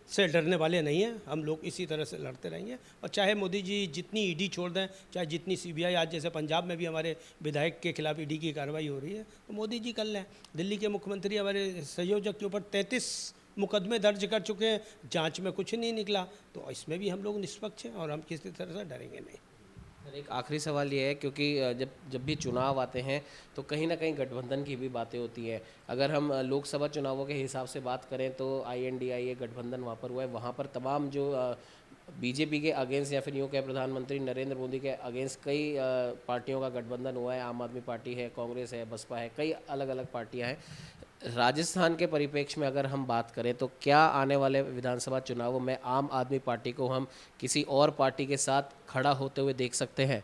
से डरने वाले नहीं हैं, हम लोग इसी तरह से लड़ते रहेंगे। और चाहे मोदी जी जितनी ईडी छोड़ दें, चाहे जितनी सीबीआई, आज जैसे पंजाब में भी हमारे विधायक के खिलाफ ईडी की कार्रवाई हो रही है, तो मोदी जी कर लें। दिल्ली के मुख्यमंत्री हमारे संयोजक के ऊपर 33 मुकदमे दर्ज कर चुके हैं, जांच में कुछ नहीं निकला, तो इसमें भी हम लोग निष्पक्ष हैं और हम किसी तरह से डरेंगे नहीं। एक आखिरी सवाल ये है, क्योंकि जब भी चुनाव आते हैं तो कहीं ना कहीं गठबंधन की भी बातें होती हैं। अगर हम लोकसभा चुनावों के हिसाब से बात करें तो INDIA गठबंधन वहाँ पर हुआ है, वहाँ पर तमाम जो बीजेपी के अगेंस्ट या फिर यूँ कह प्रधानमंत्री नरेंद्र मोदी के अगेंस्ट कई पार्टियों का गठबंधन हुआ है। आम आदमी पार्टी है, कांग्रेस है, बसपा है, कई अलग अलग पार्टियाँ हैं। राजस्थान के परिप्रेक्ष्य में अगर हम बात करें तो क्या आने वाले विधानसभा चुनावों में आम आदमी पार्टी को हम किसी और पार्टी के साथ खड़ा होते हुए देख सकते हैं?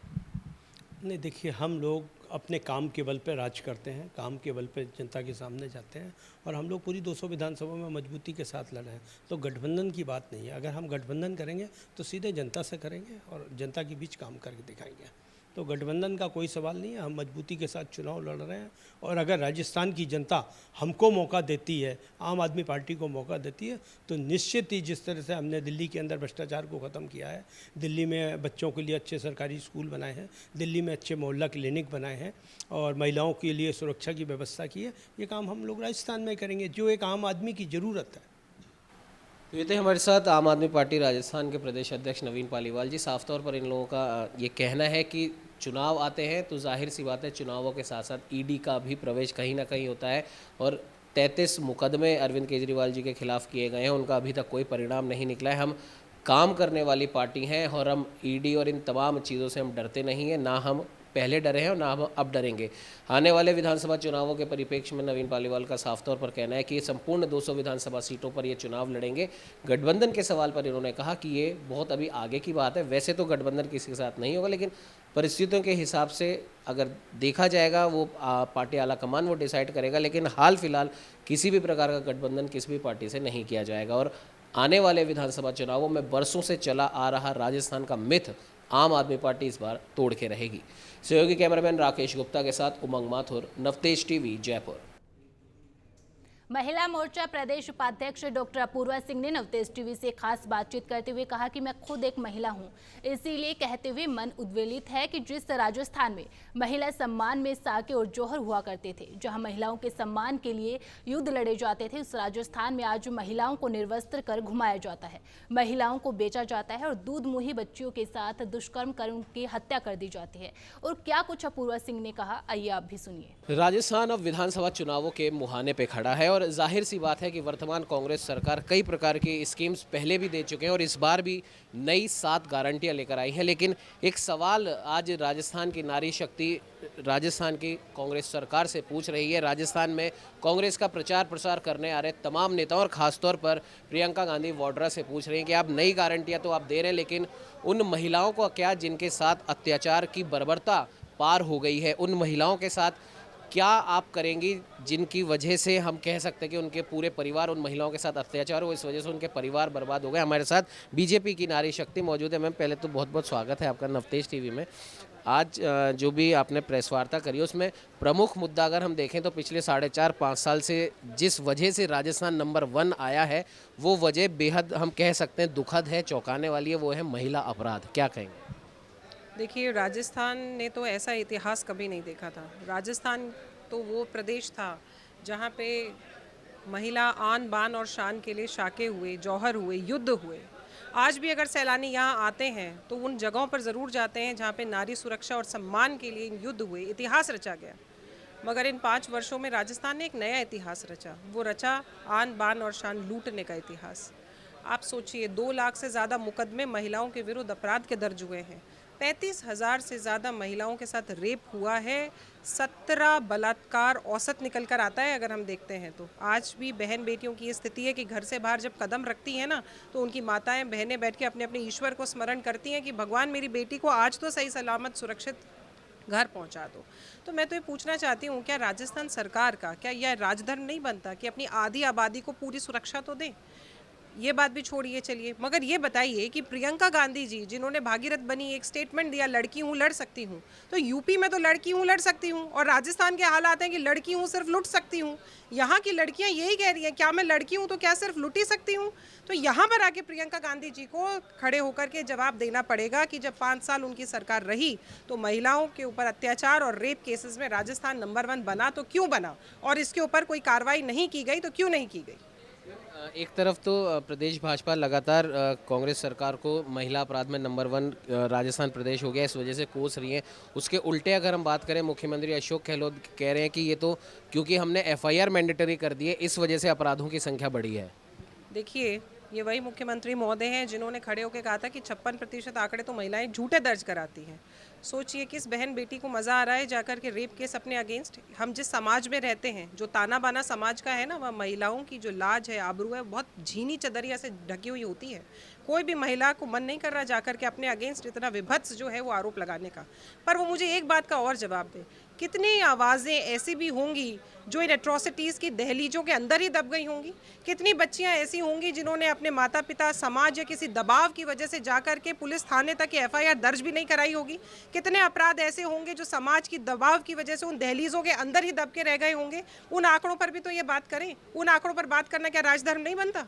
नहीं, देखिए, हम लोग अपने काम के बल पे राज करते हैं, काम के बल पे जनता के सामने जाते हैं, और हम लोग पूरी 200 विधानसभा में मजबूती के साथ लड़े हैं। तो गठबंधन की बात नहीं है। अगर हम गठबंधन करेंगे तो सीधे जनता से करेंगे और जनता के बीच काम करके दिखाएंगे। तो गठबंधन का कोई सवाल नहीं है। हम मजबूती के साथ चुनाव लड़ रहे हैं, और अगर राजस्थान की जनता हमको मौका देती है, आम आदमी पार्टी को मौका देती है, तो निश्चित ही जिस तरह से हमने दिल्ली के अंदर भ्रष्टाचार को ख़त्म किया है, दिल्ली में बच्चों के लिए अच्छे सरकारी स्कूल बनाए हैं, दिल्ली में अच्छे मोहल्ला क्लिनिक बनाए हैं, और महिलाओं के लिए सुरक्षा की व्यवस्था की है, ये काम हम लोग राजस्थान में करेंगे, जो एक आम आदमी की ज़रूरत है। तो ये थे हमारे साथ आम आदमी पार्टी राजस्थान के प्रदेश अध्यक्ष नवीन पालीवाल जी। साफ तौर पर इन लोगों का ये कहना है कि चुनाव आते हैं तो जाहिर सी बात है चुनावों के साथ साथ ईडी का भी प्रवेश कहीं ना कहीं होता है, और 33 मुकदमे अरविंद केजरीवाल जी के खिलाफ किए गए हैं, उनका अभी तक कोई परिणाम नहीं निकला है। हम काम करने वाली पार्टी हैं और हम ईडी और इन तमाम चीज़ों से हम डरते नहीं हैं, ना हम पहले डरे हैं और ना हम अब डरेंगे। आने वाले विधानसभा चुनावों के परिप्रेक्ष्य में नवीन पालीवाल का साफ तौर पर कहना है कि ये संपूर्ण 200 विधानसभा सीटों पर ये चुनाव लड़ेंगे। गठबंधन के सवाल पर इन्होंने कहा कि ये बहुत अभी आगे की बात है, वैसे तो गठबंधन किसी के साथ नहीं होगा, लेकिन परिस्थितियों के हिसाब से अगर देखा जाएगा वो पार्टी आलाकमान वो डिसाइड करेगा, लेकिन हाल फिलहाल किसी भी प्रकार का गठबंधन किसी भी पार्टी से नहीं किया जाएगा। और आने वाले विधानसभा चुनावों में बरसों से चला आ रहा राजस्थान का मिथ आम आदमी पार्टी इस बार तोड़ के रहेगी। सहयोगी कैमरामैन राकेश गुप्ता के साथ उमंग माथुर, नवतेज टीवी, जयपुर। महिला मोर्चा प्रदेश उपाध्यक्ष डॉक्टर अपूर्वा सिंह ने नवतेज टीवी से खास बातचीत करते हुए कहा कि मैं खुद एक महिला हूं, इसीलिए कहते हुए मन उद्वेलित है कि जिस राजस्थान में महिला सम्मान में साके और जौहर हुआ करते थे, जहां महिलाओं के सम्मान के लिए युद्ध लड़े जाते थे, उस राजस्थान में आज महिलाओं को निर्वस्त्र कर घुमाया जाता है, महिलाओं को बेचा जाता है और दूध मुही बच्चियों के साथ दुष्कर्म कर उनकी हत्या कर दी जाती है। और क्या कुछ अपूर्वा सिंह ने कहा, आइए आप भी सुनिए। राजस्थान अब विधानसभा चुनावों के मुहाने पे खड़ा है, और जाहिर सी बात है कि वर्तमान कांग्रेस सरकार कई प्रकार की स्कीम्स पहले भी दे चुके हैं और इस बार भी नई 7 गारंटियां लेकर आई हैं। लेकिन एक सवाल आज राजस्थान की नारी शक्ति राजस्थान की कांग्रेस सरकार से पूछ रही है। राजस्थान में कांग्रेस का प्रचार प्रसार करने आ रहे तमाम नेताओं और खासतौर पर प्रियंका गांधी वाड्रा से पूछ रही हैं कि आप नई गारंटियां तो आप दे रहे हैं, लेकिन उन महिलाओं को क्या जिनके साथ अत्याचार की बर्बरता पार हो गई है, उन महिलाओं के साथ क्या आप करेंगी जिनकी वजह से हम कह सकते हैं कि उनके पूरे परिवार, उन महिलाओं के साथ अत्याचार हो, इस वजह से उनके परिवार बर्बाद हो गए। हमारे साथ बीजेपी की नारी शक्ति मौजूद है। मैम, पहले तो बहुत बहुत स्वागत है आपका नवतेज टीवी में। आज जो भी आपने प्रेस वार्ता करी उसमें प्रमुख मुद्दा अगर हम देखें तो पिछले 4.5-5 साल से जिस वजह से राजस्थान नंबर 1 आया है वो वजह बेहद हम कह सकते हैं दुखद है, चौंकाने वाली है, वो है महिला अपराध। क्या कहेंगे? देखिए, राजस्थान ने तो ऐसा इतिहास कभी नहीं देखा था। राजस्थान तो वो प्रदेश था जहाँ पे महिला आन बान और शान के लिए शाके हुए, जौहर हुए, युद्ध हुए। आज भी अगर सैलानी यहाँ आते हैं तो उन जगहों पर ज़रूर जाते हैं जहाँ पे नारी सुरक्षा और सम्मान के लिए युद्ध हुए, इतिहास रचा गया। मगर इन 5 वर्षों में राजस्थान ने एक नया इतिहास रचा। वो रचा आन बान और शान लूटने का इतिहास। आप सोचिए, 2 लाख से ज़्यादा मुकदमे महिलाओं के विरुद्ध अपराध के दर्ज हुए हैं। 35,000 से ज़्यादा महिलाओं के साथ रेप हुआ है। 17 बलात्कार औसत निकल कर आता है अगर हम देखते हैं तो। आज भी बहन बेटियों की ये स्थिति है कि घर से बाहर जब कदम रखती हैं ना तो उनकी माताएं बहनें बैठ के अपने अपने ईश्वर को स्मरण करती हैं कि भगवान मेरी बेटी को आज तो सही सलामत सुरक्षित घर पहुंचा दो। तो मैं तो ये पूछना चाहती हूँ, क्या राजस्थान सरकार का क्या यह राजधर्म नहीं बनता कि अपनी आधी आबादी को पूरी सुरक्षा तो दें? ये बात भी छोड़िए चलिए, मगर ये बताइए कि प्रियंका गांधी जी जिन्होंने भागीरथ बनी एक स्टेटमेंट दिया लड़की हूँ लड़ सकती हूँ, तो यूपी में तो लड़की हूँ लड़ सकती हूँ और राजस्थान के हालात हैं कि लड़की हूँ सिर्फ लुट सकती हूँ। यहाँ की लड़कियाँ यही कह रही हैं, क्या मैं लड़की हूँ तो क्या सिर्फ लुट ही सकती हूँ? तो यहाँ पर आके प्रियंका गांधी जी को खड़े होकर के जवाब देना पड़ेगा कि जब 5 साल उनकी सरकार रही तो महिलाओं के ऊपर अत्याचार और रेप केसेस में राजस्थान नंबर 1 बना, तो क्यों बना, और इसके ऊपर कोई कार्रवाई नहीं की गई तो क्यों नहीं की गई? एक तरफ तो प्रदेश भाजपा लगातार कांग्रेस सरकार को महिला अपराध में नंबर 1 राजस्थान प्रदेश हो गया, इस वजह से कोस रही है। उसके उल्टे अगर हम बात करें, मुख्यमंत्री अशोक गहलोत कह रहे हैं कि ये तो क्योंकि हमने FIR मैंडेटरी कर दी है, इस वजह से अपराधों की संख्या बढ़ी है। देखिए, ये वही मुख्यमंत्री महोदय हैं जिन्होंने खड़े होकर कहा था कि 56% आंकड़े तो महिलाएं झूठे दर्ज कराती हैं। सोचिए किस बहन बेटी को मज़ा आ रहा है जाकर के रेप केस अपने अगेंस्ट। हम जिस समाज में रहते हैं, जो ताना बाना समाज का है ना, वह महिलाओं की जो लाज है, आबरू है, बहुत झीनी चदरिया से ढकी हुई होती है। कोई भी महिला को मन नहीं कर रहा जाकर के अपने अगेंस्ट इतना विभत्स जो है वो आरोप लगाने का। पर वो मुझे एक बात का और जवाब दे, कितनी आवाज़ें ऐसी भी होंगी जो इन एट्रोसिटीज़ की दहलीजों के अंदर ही दब गई होंगी? कितनी बच्चियां ऐसी होंगी जिन्होंने अपने माता पिता, समाज या किसी दबाव की वजह से जाकर के पुलिस थाने तक FIR दर्ज भी नहीं कराई होगी? कितने अपराध ऐसे होंगे जो समाज की दबाव की वजह से उन दहलीजों के अंदर ही दब के रह गए होंगे? उन आंकड़ों पर भी तो ये बात करें। उन आंकड़ों पर बात करना क्या राजधर्म नहीं बनता?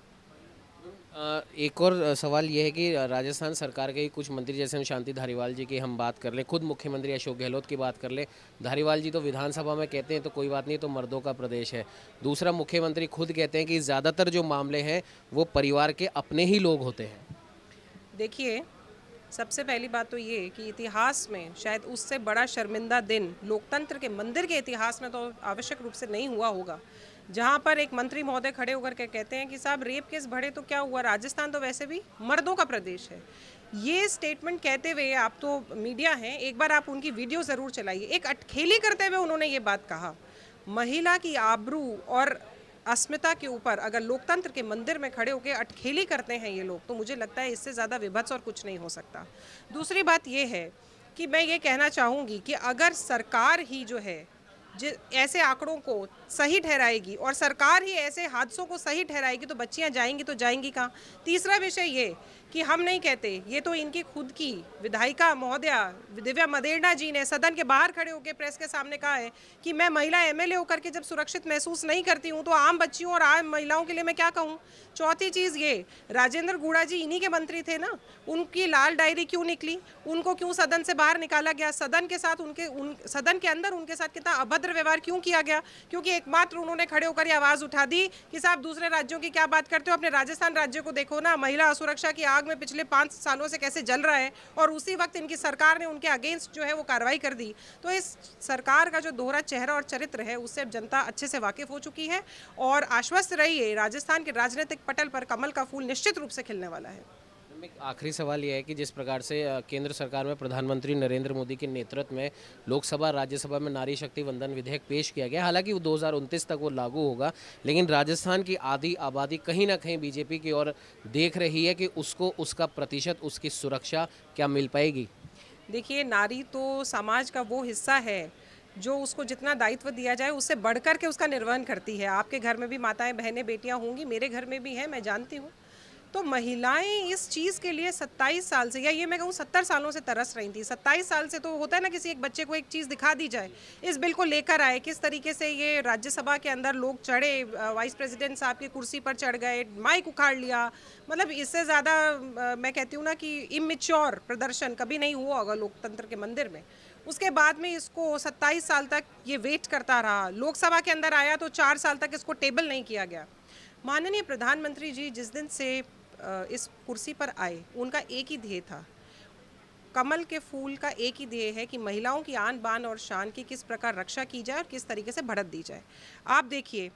एक और सवाल ये है कि राजस्थान सरकार के ही कुछ मंत्री, जैसे हम शांति धारीवाल जी की हम बात कर लें, खुद मुख्यमंत्री अशोक गहलोत की बात कर लें, धारीवाल जी तो विधानसभा में कहते हैं तो कोई बात नहीं, तो मर्दों का प्रदेश है। दूसरा, मुख्यमंत्री खुद कहते हैं कि ज़्यादातर जो मामले हैं वो परिवार के अपने ही लोग होते हैं। देखिए, सबसे पहली बात तो ये कि इतिहास में शायद उससे बड़ा शर्मिंदा दिन लोकतंत्र के मंदिर के इतिहास में तो आवश्यक रूप से नहीं हुआ होगा, जहाँ पर एक मंत्री महोदय खड़े होकर के कहते हैं कि साहब रेप केस बढ़े तो क्या हुआ, राजस्थान तो वैसे भी मर्दों का प्रदेश है। ये स्टेटमेंट कहते हुए, आप तो मीडिया हैं, एक बार आप उनकी वीडियो ज़रूर चलाइए। एक अटखेली करते हुए उन्होंने ये बात कहा। महिला की आबरू और अस्मिता के ऊपर अगर लोकतंत्र के मंदिर में खड़े होकर अटखेली करते हैं ये लोग, तो मुझे लगता है इससे ज़्यादा विभत्स और कुछ नहीं हो सकता। दूसरी बात ये है कि मैं ये कहना चाहूँगी कि अगर सरकार ही जो है ऐसे आंकड़ों को सही ठहराएगी और सरकार ही ऐसे हादसों को सही ठहराएगी तो बच्चियां जाएंगी तो जाएंगी कहाँ? तीसरा विषय ये कि हम नहीं कहते, ये तो इनकी खुद की विधायिका महोदया दिव्या मदेरणा जी ने सदन के बाहर खड़े होकर प्रेस के सामने कहा है कि मैं महिला MLA होकर के जब सुरक्षित महसूस नहीं करती हूँ तो आम बच्चियों और आम महिलाओं के लिए मैं क्या कहूँ। चौथी चीज़ ये, राजेंद्र गुड़ा जी इन्हीं के मंत्री थे ना, उनकी लाल डायरी क्यों निकली, उनको क्यों सदन से बाहर निकाला गया, सदन के साथ सदन के अंदर उनके साथ कितना अभद्र व्यवहार क्यों किया गया? क्योंकि एकमात्र उन्होंने खड़े होकर ये आवाज़ उठा दी कि साहब दूसरे राज्यों की क्या बात करते हो, अपने राजस्थान राज्य को देखो ना, महिला असुरक्षा की आग में पिछले 5 सालों से कैसे जल रहा है, और उसी वक्त इनकी सरकार ने उनके अगेंस्ट जो है वो कार्रवाई कर दी। तो इस सरकार का जो दोहरा चेहरा और चरित्र है उससे अब जनता अच्छे से वाकिफ हो चुकी है, और आश्वस्त रहिए राजस्थान के राजनीतिक पटल पर कमल का फूल निश्चित रूप से खिलने वाला है। आखिरी सवाल यह है कि जिस प्रकार से केंद्र सरकार में प्रधानमंत्री नरेंद्र मोदी के नेतृत्व में लोकसभा राज्यसभा में नारी शक्ति वंदन विधेयक पेश किया गया, हालांकि वो 2029 तक वो लागू होगा, लेकिन राजस्थान की आधी आबादी कहीं ना कहीं बीजेपी की ओर देख रही है कि उसको उसका प्रतिशत, उसकी सुरक्षा क्या मिल पाएगी? देखिए, नारी तो समाज का वो हिस्सा है जो उसको जितना दायित्व दिया जाए उससे बढ़कर के उसका निर्वहन करती है। आपके घर में भी माताएं, बहनें, बेटियां होंगी, मेरे घर में भी है, मैं जानती हूँ। तो महिलाएं इस चीज़ के लिए 27 साल से, या ये मैं कहूँ 70 सालों से तरस रही थी। 27 साल से तो होता है ना, किसी एक बच्चे को एक चीज़ दिखा दी जाए, इस बिल को लेकर आए, किस तरीके से ये राज्यसभा के अंदर लोग चढ़े, वाइस प्रेसिडेंट साहब की कुर्सी पर चढ़ गए, माइक उखाड़ लिया। मतलब इससे ज़्यादा मैं कहती हूँ ना कि इमेच्योर प्रदर्शन कभी नहीं हुआ होगा लोकतंत्र के मंदिर में। उसके बाद में इसको 27 साल तक ये वेट करता रहा, लोकसभा के अंदर आया तो 4 साल तक इसको टेबल नहीं किया गया। माननीय प्रधानमंत्री जी जिस दिन से इस कुर्सी पर आए, उनका एक ही ध्येय था, कमल के फूल का एक ही ध्येय है कि महिलाओं की आन बान और शान की किस प्रकार रक्षा की जाए और किस तरीके से बढ़त दी जाए। आप देखिए,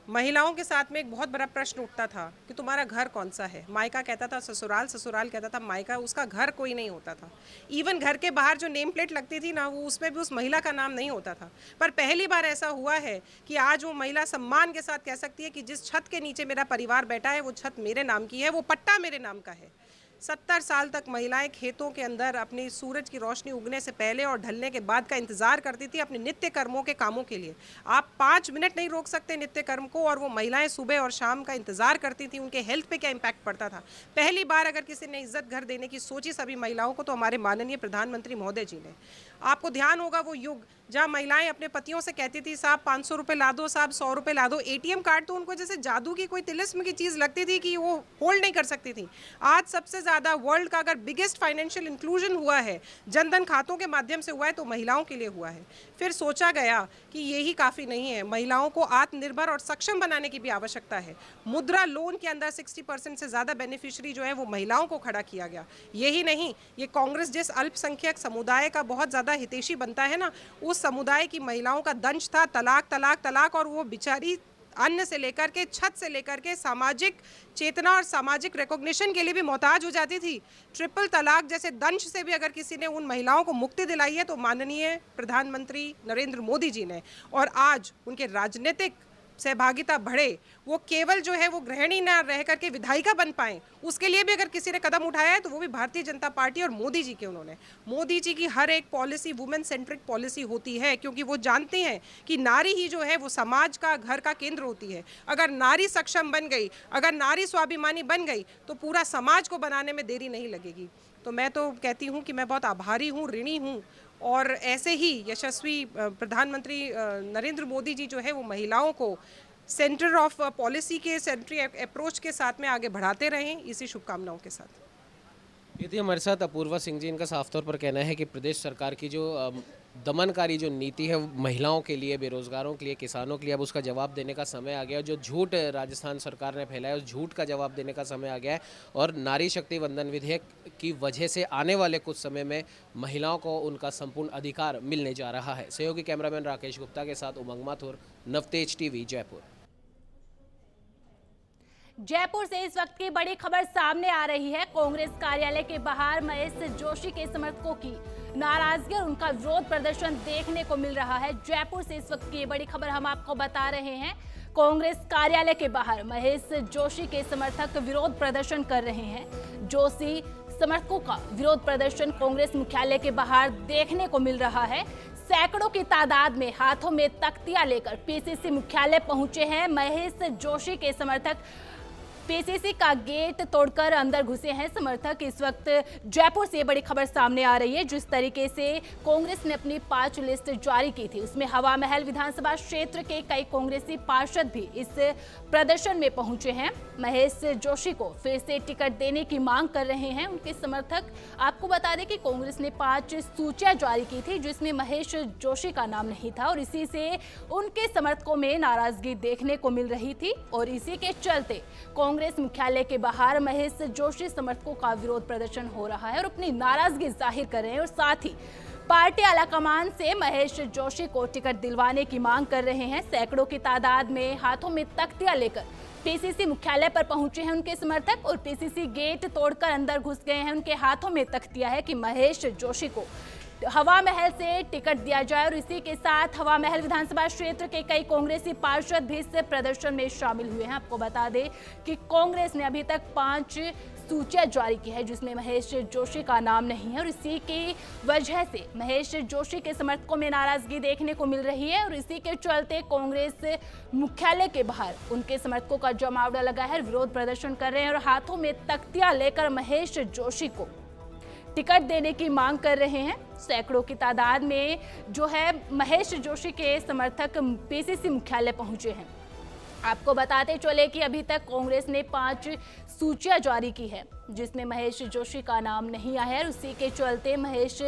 महिलाओं के साथ में एक बहुत बड़ा प्रश्न उठता था कि तुम्हारा घर कौन सा है। मायका कहता था ससुराल, ससुराल कहता था मायका, उसका घर कोई नहीं होता था। इवन घर के बाहर जो नेम प्लेट लगती थी ना, वो उसमें भी उस महिला का नाम नहीं होता था। पर पहली बार ऐसा हुआ है कि आज वो महिला सम्मान के साथ कह सकती है कि जिस छत के नीचे मेरा परिवार बैठा है वो छत मेरे नाम की है, वो पट्टा मेरे नाम का है। 70 साल तक महिलाएं खेतों के अंदर अपनी सूरज की रोशनी उगने से पहले और ढलने के बाद का इंतजार करती थी अपने नित्य कर्मों के कामों के लिए। आप 5 मिनट नहीं रोक सकते नित्य कर्म को, और वो महिलाएं सुबह और शाम का इंतजार करती थी। उनके हेल्थ पे क्या इम्पैक्ट पड़ता था। पहली बार अगर किसी ने इज्जत घर देने की सोची सभी महिलाओं को, तो हमारे माननीय प्रधानमंत्री महोदय जी ने। आपको ध्यान होगा वो युग जहाँ महिलाएं अपने पतियों से कहती थी साहब 500 रुपये ला दो, साहब 100 रुपये ला दो। ATM कार्ड तो उनको जैसे जादू की कोई तिलिस्म की चीज़ लगती थी कि वो होल्ड नहीं कर सकती थी। आज सबसे ज़्यादा वर्ल्ड का अगर बिगेस्ट फाइनेंशियल इंक्लूजन हुआ है, जनधन खातों के माध्यम से हुआ है, तो महिलाओं के लिए हुआ है। फिर सोचा गया कि यही काफ़ी नहीं है, महिलाओं को आत्मनिर्भर और सक्षम बनाने की भी आवश्यकता है। मुद्रा लोन के अंदर 60% से ज़्यादा बेनिफिशियरी जो है वो महिलाओं को खड़ा किया गया। यही नहीं, ये कांग्रेस जिस अल्पसंख्यक समुदाय का बहुत ज़्यादा हितैषी बनता है ना, उस समुदाय की महिलाओं का दंश था तलाक तलाक तलाक, और वो बेचारी अन्न से लेकर के छत से लेकर के सामाजिक चेतना और सामाजिक रिकॉग्निशन के लिए भी मोहताज हो जाती थी। ट्रिपल तलाक जैसे दंश से भी अगर किसी ने उन महिलाओं को मुक्ति दिलाई है तो माननीय प्रधानमंत्री नरेंद्र मोदी जी ने। और आज उनके राजनीतिक सहभागिता बढ़े, वो केवल जो है वो गृहिणी ना रह करके विधायिका बन पाएँ, उसके लिए भी अगर किसी ने कदम उठाया है तो वो भी भारतीय जनता पार्टी और मोदी जी के। उन्होंने मोदी जी की हर एक पॉलिसी वुमेन सेंट्रिक पॉलिसी होती है, क्योंकि वो जानते हैं कि नारी ही जो है वो समाज का, घर का केंद्र होती है। अगर नारी सक्षम बन गई, अगर नारी स्वाभिमानी बन गई, तो पूरा समाज को बनाने में देरी नहीं लगेगी। तो मैं तो कहती हूँ कि मैं बहुत आभारी हूँ, ऋणी हूँ, और ऐसे ही यशस्वी प्रधानमंत्री नरेंद्र मोदी जी जो है वो महिलाओं को सेंटर ऑफ पॉलिसी के सेंट्री अप्रोच के साथ में आगे बढ़ाते रहें, इसी शुभकामनाओं के साथ। ये थी हमारे साथ अपूर्वा सिंह जी। इनका साफ तौर पर कहना है कि प्रदेश सरकार की जो दमनकारी जो नीति है महिलाओं के लिए, बेरोजगारों के लिए, किसानों के लिए, अब उसका जवाब देने का समय आ गया। जो झूठ राजस्थान सरकार ने फैलाया उस झूठ का जवाब देने का समय आ गया है, और नारी शक्ति वंदन विधेयक की वजह से आने वाले कुछ समय में महिलाओं को उनका संपूर्ण अधिकार मिलने जा रहा है। सहयोगी कैमरामैन राकेश गुप्ता के साथ उमंग माथुर, नवतेज टीवी, जयपुर। जयपुर से इस वक्त की बड़ी खबर सामने आ रही है। कांग्रेस कार्यालय के बाहर महेश जोशी के समर्थकों की नाराजगी और उनका विरोध प्रदर्शन देखने को मिल रहा है। जयपुर से इस वक्त की बड़ी खबर हम आपको बता रहे हैं। कांग्रेस कार्यालय के बाहर महेश जोशी के समर्थक विरोध प्रदर्शन कर रहे हैं। जोशी समर्थकों का विरोध प्रदर्शन कांग्रेस मुख्यालय के बाहर देखने को मिल रहा है। सैकड़ों की तादाद में हाथों में तख्तियां लेकर पीसीसी मुख्यालय पहुंचे हैं। महेश जोशी के समर्थक पीसीसी का गेट तोड़कर अंदर घुसे हैं समर्थक। इस वक्त जयपुर से बड़ी खबर सामने आ रही है। जिस तरीके से कांग्रेस ने अपनी 5 लिस्ट जारी की थी, उसमें हवा महल विधानसभा क्षेत्र के कई कांग्रेसी पार्षद भी इस प्रदर्शन में पहुंचे हैं। महेश जोशी को फिर से टिकट देने की मांग कर रहे हैं उनके समर्थक। आपको बता दें कि कांग्रेस ने 5 सूचियां जारी की थी जिसमें महेश जोशी का नाम नहीं था, और इसी से उनके समर्थकों में नाराजगी देखने को मिल रही थी। और इसी के चलते कांग्रेस मुख्यालय के बाहर महेश जोशी समर्थकों का विरोध प्रदर्शन हो रहा है और अपनी नाराजगी जाहिर कर रहे हैं, और साथ ही पार्टी आलाकमान से महेश जोशी को टिकट दिलवाने की मांग कर रहे हैं। सैकड़ों की तादाद में हाथों में तख्तियां लेकर पीसीसी मुख्यालय पर पहुंचे हैं उनके समर्थक, और पीसीसी गेट तोड़कर अंदर घुस गए हैं। उनके हाथों में तख्तियां है कि महेश जोशी को हवा महल से टिकट दिया जाए, और इसी के साथ हवा महल विधानसभा क्षेत्र के कई कांग्रेसी पार्षद भी इस प्रदर्शन में शामिल हुए हैं। आपको बता दें कि कांग्रेस ने अभी तक 5 सूचियां जारी की है जिसमें महेश जोशी का नाम नहीं है, और इसी की वजह से महेश जोशी के समर्थकों में नाराजगी देखने को मिल रही है। और इसी के चलते कांग्रेस मुख्यालय के बाहर उनके समर्थकों का जमावड़ा लगा है, विरोध प्रदर्शन कर रहे हैं और हाथों में तख्तियां लेकर महेश जोशी को टिकट देने की मांग कर रहे हैं। सैकड़ों की तादाद में जो है महेश जोशी के समर्थक पीसीसी मुख्यालय पहुंचे हैं। आपको बताते चले कि अभी तक कांग्रेस ने 5 सूचियां जारी की है जिसमें महेश जोशी का नाम नहीं आया है, और उसी के चलते महेश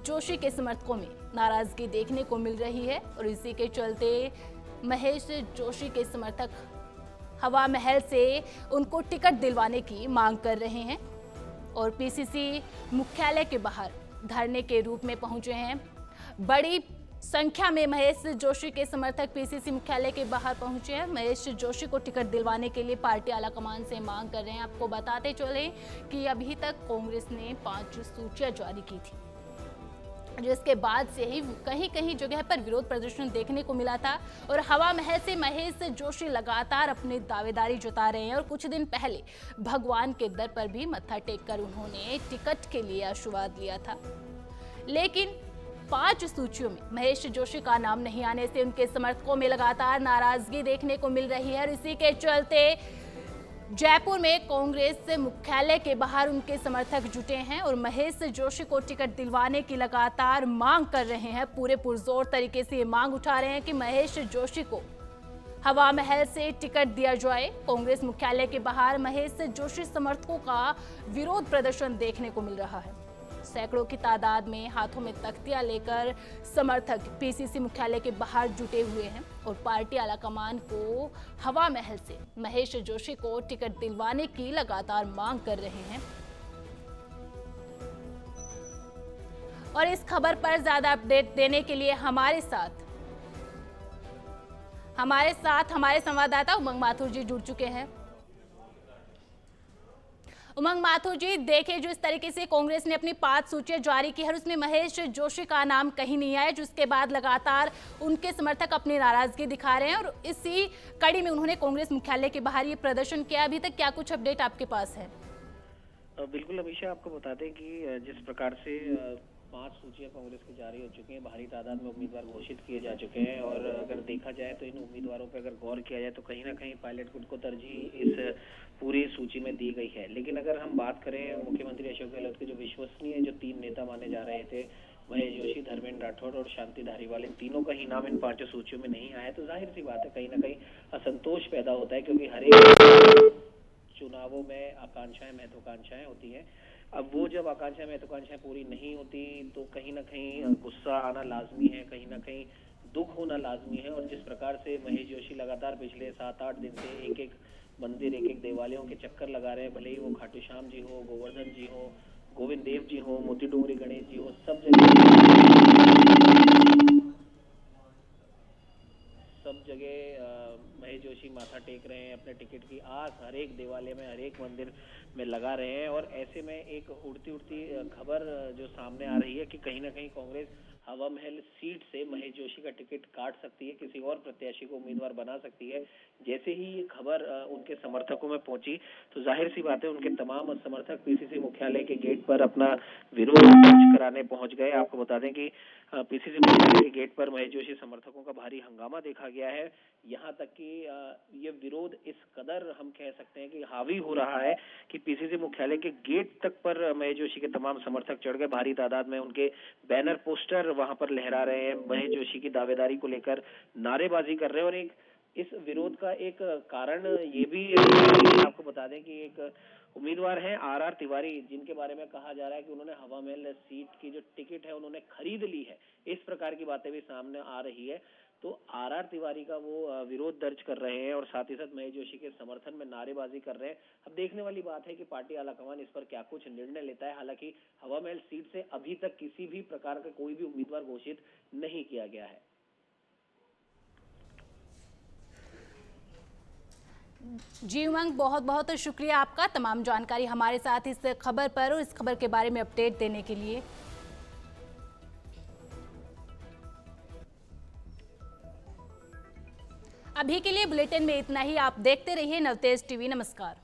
जोशी के समर्थकों में नाराजगी देखने को मिल रही है। और इसी के चलते महेश जोशी के समर्थक हवा महल से उनको टिकट दिलवाने की मांग कर रहे हैं और पीसीसी मुख्यालय के बाहर धरने के रूप में पहुंचे हैं। बड़ी संख्या में महेश जोशी के समर्थक पीसीसी मुख्यालय के बाहर पहुंचे हैं। महेश जोशी को टिकट दिलवाने के लिए पार्टी आलाकमान से मांग कर रहे हैं। आपको बताते चले कि अभी तक कांग्रेस ने 5 सूचियां जारी की थी जिसके बाद से ही कहीं कहीं जगह पर विरोध प्रदर्शन देखने को मिला था। और हवा महल से महेश जोशी लगातार अपनी दावेदारी जता रहे हैं और कुछ दिन पहले भगवान के दर पर भी मत्था टेककर उन्होंने टिकट के लिए आशीर्वाद लिया था। लेकिन 5 सूचियों में महेश जोशी का नाम नहीं आने से उनके समर्थकों में लगातार नाराजगी देखने को मिल रही है। और इसी के चलते जयपुर में कांग्रेस मुख्यालय के बाहर उनके समर्थक जुटे हैं और महेश जोशी को टिकट दिलवाने की लगातार मांग कर रहे हैं। पूरे पुरजोर तरीके से ये मांग उठा रहे हैं कि महेश जोशी को हवा महल से टिकट दिया जाए। कांग्रेस मुख्यालय के बाहर महेश जोशी समर्थकों का विरोध प्रदर्शन देखने को मिल रहा है। सैकड़ों की तादाद में हाथों में तख्तियां लेकर समर्थक पीसीसी मुख्यालय के बाहर जुटे हुए हैं और पार्टी आलाकमान को हवा महल से महेश जोशी को टिकट दिलवाने की लगातार मांग कर रहे हैं। और इस खबर पर ज्यादा अपडेट देने के लिए हमारे साथ हमारे संवाददाता उमंग माथुर जी जुड़ चुके हैं। उमंग माथुर जी, देखिए जो इस तरीके से कांग्रेस ने अपनी 5 सूचियां जारी की है, उसमें महेश जोशी का नाम कहीं नहीं आया, जिसके बाद लगातार उनके समर्थक अपनी नाराजगी दिखा रहे हैं और इसी कड़ी में उन्होंने कांग्रेस मुख्यालय के बाहर ये प्रदर्शन किया। अभी तक क्या कुछ अपडेट आपके पास है? बिल्कुल अमीशा, आपको बता दें कि जिस प्रकार से 5 सूचियां कांग्रेस की जारी हो चुकी हैं, भारी तादाद में उम्मीदवार घोषित किए जा चुके हैं और अगर देखा जाए तो इन उम्मीदवारों पर अगर गौर किया जाए तो कहीं ना कहीं पायलट गुट को तरजीह इस पूरी सूची में दी गई है। लेकिन अगर हम बात करें मुख्यमंत्री अशोक गहलोत के जो विश्वसनीय जो 3 नेता माने जा रहे थे, महेश जोशी, धर्मेंद्र राठौड़ और शांति धारीवाल, इन तीनों का ही नाम इन 5 सूचियों में नहीं आया, तो जाहिर सी बात है कहीं ना कहीं असंतोष पैदा होता है, क्योंकि हर एक चुनावों में आकांक्षाएं, महत्वाकांक्षाएं होती हैं। अब वो जब आकांक्षाएं, महत्वाकांक्षाएं पूरी नहीं होती तो कहीं ना कहीं गुस्सा आना लाजमी है, कहीं ना कहीं दुख होना लाजमी है। और जिस प्रकार से महेश जोशी लगातार पिछले 7-8 दिन से एक मंदिर, एक देवालयों के चक्कर लगा रहे हैं, भले ही वो खाटू श्याम जी हो, गोवर्धन जी हो, गोविंद देव जी हो, मोती डूंगरी गणेश जी हो, सब जगह महेश जोशी माथा टेक रहे हैं, अपने टिकट की आस हर एक देवालय में, हर एक मंदिर में लगा रहे हैं। और ऐसे में एक उड़ती खबर जो सामने आ रही है कि कहीं ना कहीं कांग्रेस हवा महल सीट से महेश जोशी का टिकट काट सकती है, किसी और प्रत्याशी को उम्मीदवार बना सकती है। जैसे ही ये खबर उनके समर्थकों में पहुंची तो जाहिर सी बात है उनके तमाम समर्थक पीसीसी मुख्यालय के गेट पर अपना विरोध दर्ज कराने पहुंच गए। आपको बता दें कि पीसीसी मुख्यालय के गेट पर महेश जोशी समर्थकों का भारी हंगामा देखा गया है। यहाँ तक कि ये विरोध इस कदर हम कह सकते हैं कि हावी हो रहा है कि पीसीसी मुख्यालय के गेट तक पर महेश जोशी के तमाम समर्थक चढ़ गए। भारी तादाद में उनके बैनर, पोस्टर वहां पर लहरा रहे हैं, महेश जोशी की दावेदारी को लेकर नारेबाजी कर रहे हैं। और इस विरोध का एक कारण ये भी आपको बता दें कि एक उम्मीदवार हैं आर तिवारी, जिनके बारे में कहा जा रहा है कि उन्होंने हवा महल सीट की जो टिकट है उन्होंने खरीद ली है। इस प्रकार की बातें भी सामने आ रही है। तो आर तिवारी का वो विरोध दर्ज कर रहे हैं और साथ ही साथ महेश जोशी के समर्थन में नारेबाजी कर रहे हैं। अब देखने वाली बात है कि पार्टी आलाकमान इस पर क्या कुछ निर्णय लेता है। हालांकि हवा महल सीट से अभी तक किसी भी प्रकार का कोई भी उम्मीदवार घोषित नहीं किया गया है। जी उमंग, बहुत बहुत शुक्रिया आपका तमाम जानकारी हमारे साथ इस खबर पर और इस खबर के बारे में अपडेट देने के लिए। अभी के लिए बुलेटिन में इतना ही। आप देखते रहिए नवतेज टीवी। नमस्कार।